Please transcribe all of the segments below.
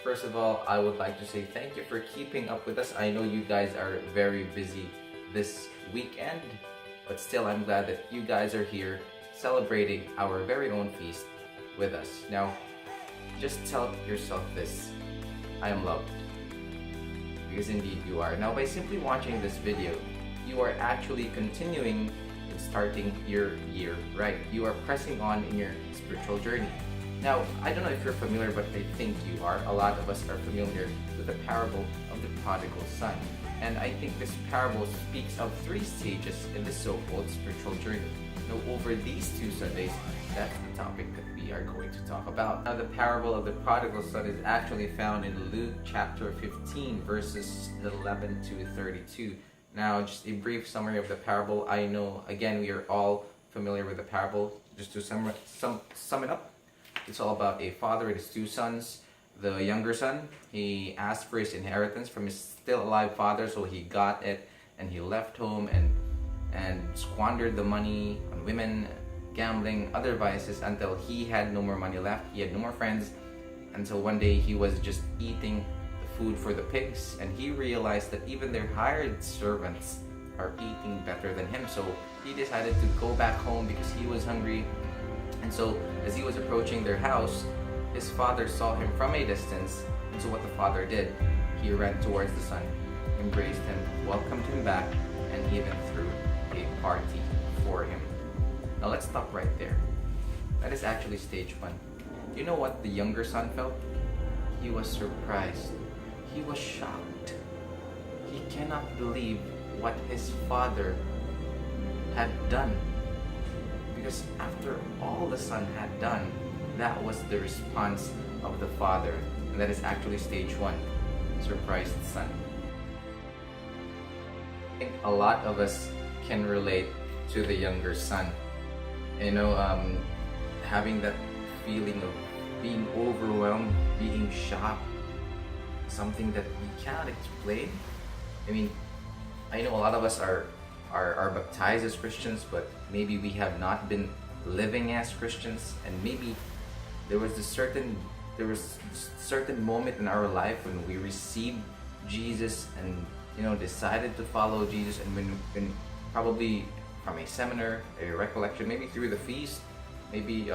First of all, I would like to say thank you for keeping up with us. I know you guys are very busy this weekend, but still I'm glad that you guys are here celebrating our very own feast with us. Now, just tell yourself this: I am loved. Because indeed you are. Now, by simply watching this video, you are actually continuing and starting your year right. You are pressing on in your spiritual journey. Now, I don't know if you're familiar, but I think you are. A lot of us are familiar with the parable of the prodigal son. And I think this parable speaks of 3 stages in the so-called spiritual journey. Now, over these 2 Sundays, that's the topic that we are going to talk about. Now, the parable of the prodigal son is actually found in Luke chapter 15, verses 11 to 32. Now, just a brief summary of the parable. I know, again, we are all familiar with the parable. Just to sum it up, it's all about a father and his 2 sons. The younger son, he asked for his inheritance from his still alive father, so he got it, and he left home and squandered the money on women, gambling, other vices, until he had no more money left. He had no more friends, until one day he was just eating the food for the pigs, and he realized that even their hired servants are eating better than him. So he decided to go back home because he was hungry. And so as he was approaching their house, his father saw him from a distance. And so what the father did, he ran towards the son, embraced him, welcomed him back, and even threw a party for him. Now let's stop right there. That is actually stage 1. You know what the younger son felt? He was surprised. He was shocked. He cannot believe what his father had done. Because after all the son had done, that was the response of the father. And that is actually stage 1, surprised son. I think a lot of us can relate to the younger son. You know, having that feeling of being overwhelmed, being shocked, something that we cannot explain. I mean, I know a lot of us are baptized as Christians, but maybe we have not been living as Christians, and maybe there was this certain moment in our life when we received Jesus and, you know, decided to follow Jesus, and when probably from a seminar, a recollection, maybe through the feast, maybe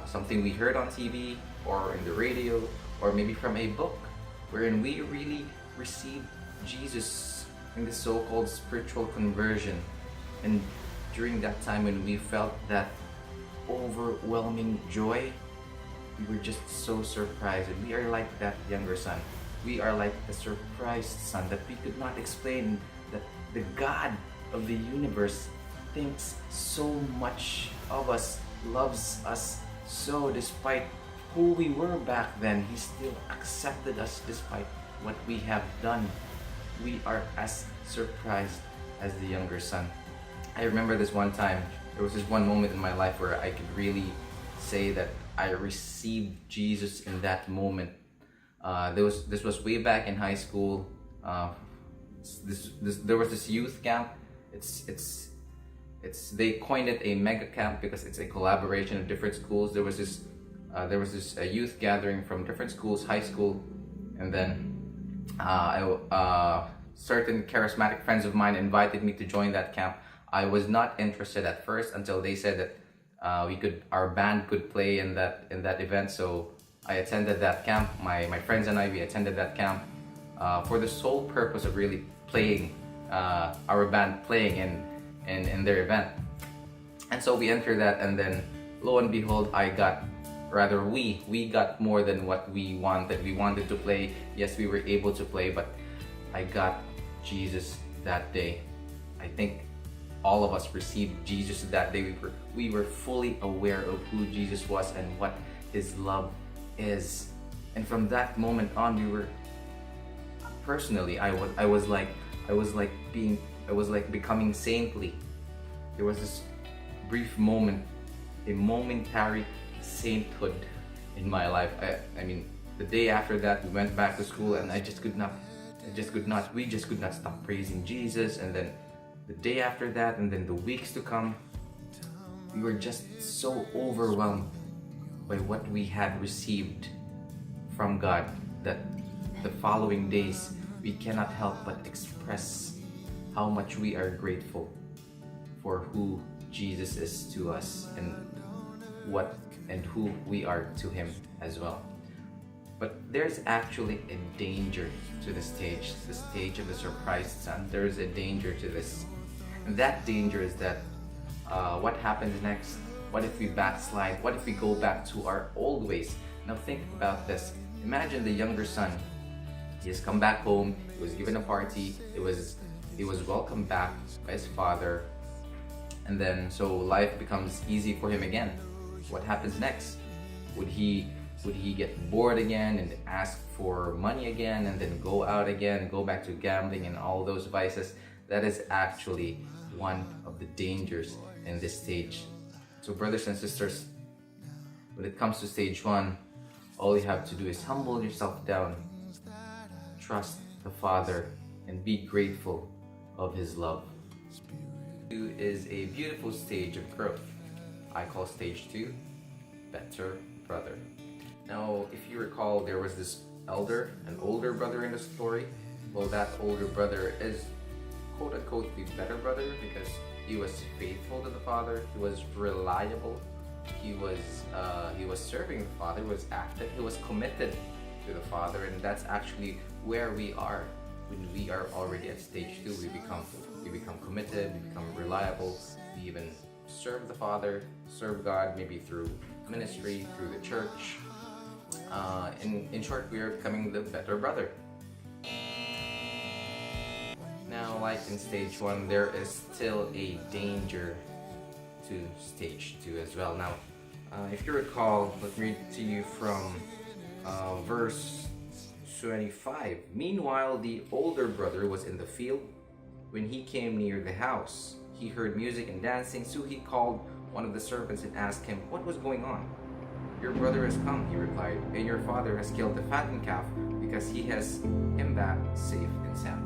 something we heard on TV or in the radio, or maybe from a book, wherein we really received Jesus in the so-called spiritual conversion. And during that time when we felt that overwhelming joy, we were just so surprised. And we are like that younger son. We are like the surprised son that we could not explain, that the God of the universe thinks so much of us, loves us so. Despite who we were back then, he still accepted us despite what we have done. We are as surprised as the younger son. I remember this one time, there was this one moment in my life where I could really say that I received Jesus in that moment. This was way back in high school. There was this youth camp. They coined it a mega camp because it's a collaboration of different schools. There was this youth gathering from different schools, high school, and then certain charismatic friends of mine invited me to join that camp. I was not interested at first until they said that our band could play in that event. So I attended that camp. My friends and I, we attended that camp for the sole purpose of really playing, our band playing in their event. And so we entered that, and then lo and behold, we got more than what we wanted. We wanted to play. Yes, we were able to play, but I got Jesus that day. I think all of us received Jesus that day. We were fully aware of who Jesus was and what his love is. And from that moment on, personally, I was like becoming saintly. There was this brief moment, a momentary sainthood in my life. I mean, the day after that, we went back to school, and we just could not stop praising Jesus. And then the day after that, and then the weeks to come, we were just so overwhelmed by what we had received from God. that the following days we cannot help but express how much we are grateful for who Jesus is to us and what and who we are to him as well. But there's actually a danger to the stage of the surprised son. There is a danger to this. And that danger is that what happens next? What if we backslide? What if we go back to our old ways? Now think about this. Imagine the younger son. He has come back home. He was given a party. He was welcomed back by his father. And then so life becomes easy for him again. What happens next? Would he get bored again and ask for money again and then go out again, go back to gambling and all those vices? That is actually one of the dangers in this stage. So brothers and sisters, when it comes to stage 1, all you have to do is humble yourself down, trust the Father, and be grateful of his love. 2 is a beautiful stage of growth. I call stage 2 better brother. Now, if you recall, there was this an older brother in the story. Well, that older brother is quote-unquote the better brother because he was faithful to the father, he was reliable, he was serving the father, he was active, he was committed to the father, and that's actually where we are when we are already at stage 2. We become committed, we become reliable, we even serve the father, serve God, maybe through ministry, through the church. In short, we are becoming the better brother. Now, like in stage 1, there is still a danger to stage 2 as well. Now, if you recall, let me read to you from verse 25. Meanwhile, the older brother was in the field. When he came near the house, he heard music and dancing, so he called one of the servants and asked him what was going on. Your brother has come, he replied, and your father has killed the fattened calf because he has him back safe and sound.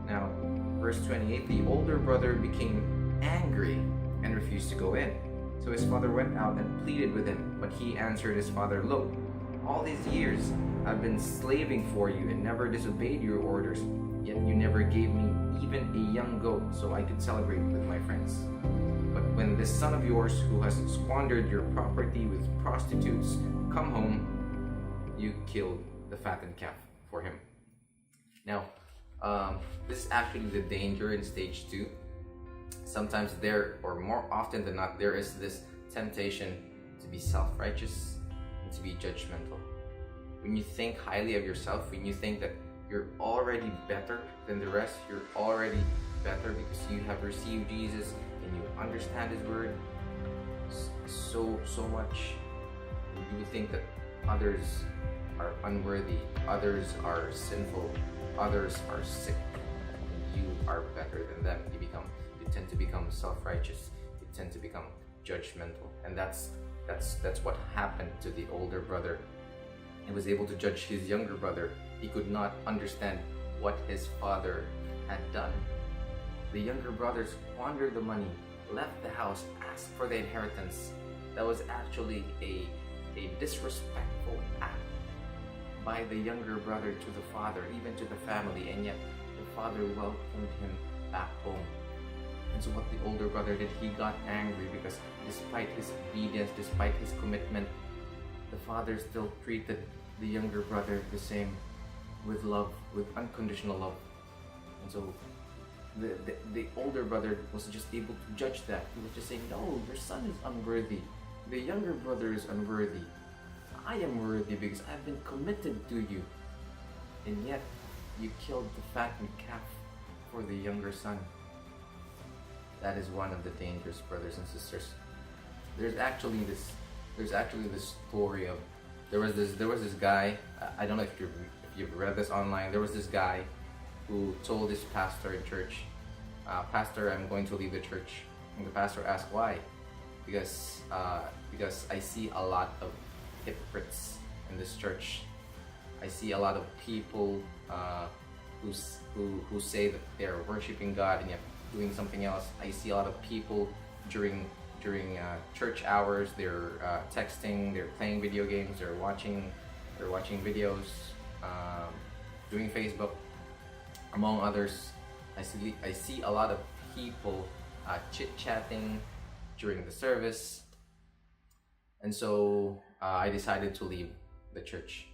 Now, verse 28, the older brother became angry and refused to go in. So his father went out and pleaded with him, but he answered his father, look, all these years I've been slaving for you and never disobeyed your orders, yet you never gave me even a young goat so I could celebrate with my friends. But when this son of yours who has squandered your property with prostitutes come home, you killed the fattened calf for him. Now, this is actually the danger in stage 2. Sometimes or more often than not, there is this temptation to be self-righteous and to be judgmental. When you think highly of yourself, when you think that you're already better than the rest, you're already better because you have received Jesus and you understand his word so much. You think that others are unworthy, others are sinful, others are sick, and you are better than them. You tend to become self-righteous, you tend to become judgmental, and that's what happened to the older brother. He was able to judge his younger brother. He could not understand what his father had done. The younger brother squandered the money, left the house, asked for the inheritance. That was actually a disrespectful act by the younger brother to the father, even to the family, and yet the father welcomed him back home. And so what the older brother did, he got angry because despite his obedience, despite his commitment, the father still treated the younger brother the same, with love, with unconditional love. And so the older brother was just able to judge that. He was just saying, no, your son is unworthy. The younger brother is unworthy. I am worthy because I've been committed to you. And yet, you killed the fattened calf for the younger son. That is one of the dangers, brothers and sisters. There's actually this story of there was this guy. I don't know if you've read this online. There was this guy who told his pastor in church, "Pastor, I'm going to leave the church." And the pastor asked why. Because I see a lot of hypocrites in this church. I see a lot of people who say that they're worshiping God and yet doing something else. I see a lot of people during church hours, they're texting, they're playing video games, they're watching they're watching videos, doing Facebook, among others. I see a lot of people chit-chatting during the service, and so I decided to leave the church.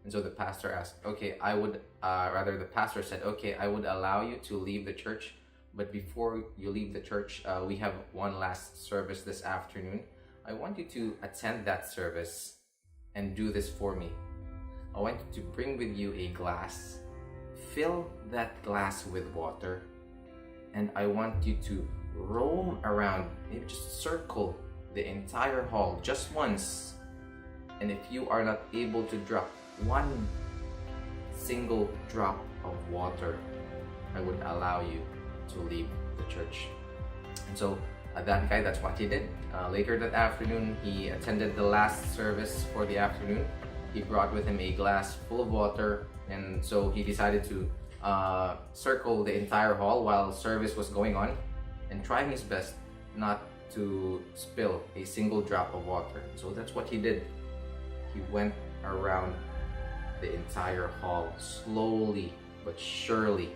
And so the pastor asked, okay, the pastor said, okay, I would allow you to leave the church, but before you leave the church, we have one last service this afternoon. I want you to attend that service and do this for me. I want you to bring with you a glass, fill that glass with water, and I want you to roam around, maybe just circle the entire hall just once. And if you are not able to drop one single drop of water, I would allow you to leave the church. And so that guy, that's what he did. Later that afternoon, he attended the last service for the afternoon. He brought with him a glass full of water, and so he decided to circle the entire hall while service was going on, and trying his best not to spill a single drop of water. So that's what he did. He went around the entire hall slowly but surely.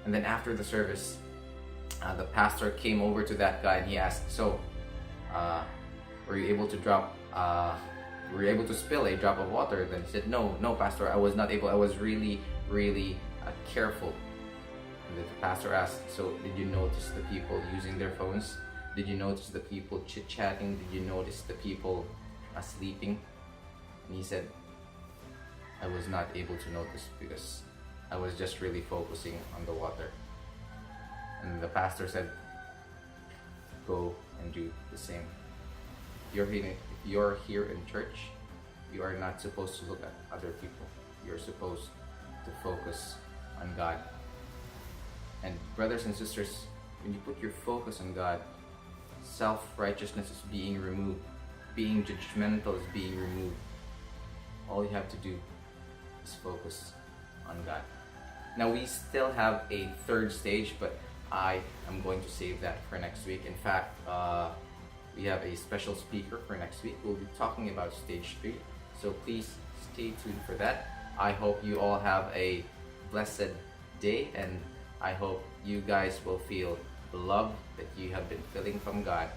And then after the service, the pastor came over to that guy and he asked, so were you able to spill a drop of water? Then he said, no pastor, I was not able. I was really careful. And then the pastor asked, so did you notice the people using their phones? Did you notice the people chit-chatting? Did you notice the people sleeping? And he said, I was not able to notice because I was just really focusing on the water. And the pastor said, go and do the same. If you're here in church, you are not supposed to look at other people. You're supposed to focus on God. And brothers and sisters, when you put your focus on God, self-righteousness is being removed. Being judgmental is being removed. All you have to do is focus on God. Now we still have a third stage, but I am going to save that for next week. In fact, we have a special speaker for next week. We'll be talking about stage 3. So please stay tuned for that. I hope you all have a blessed day, and I hope you guys will feel the love that you have been feeling from God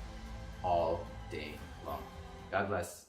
all day long. God bless.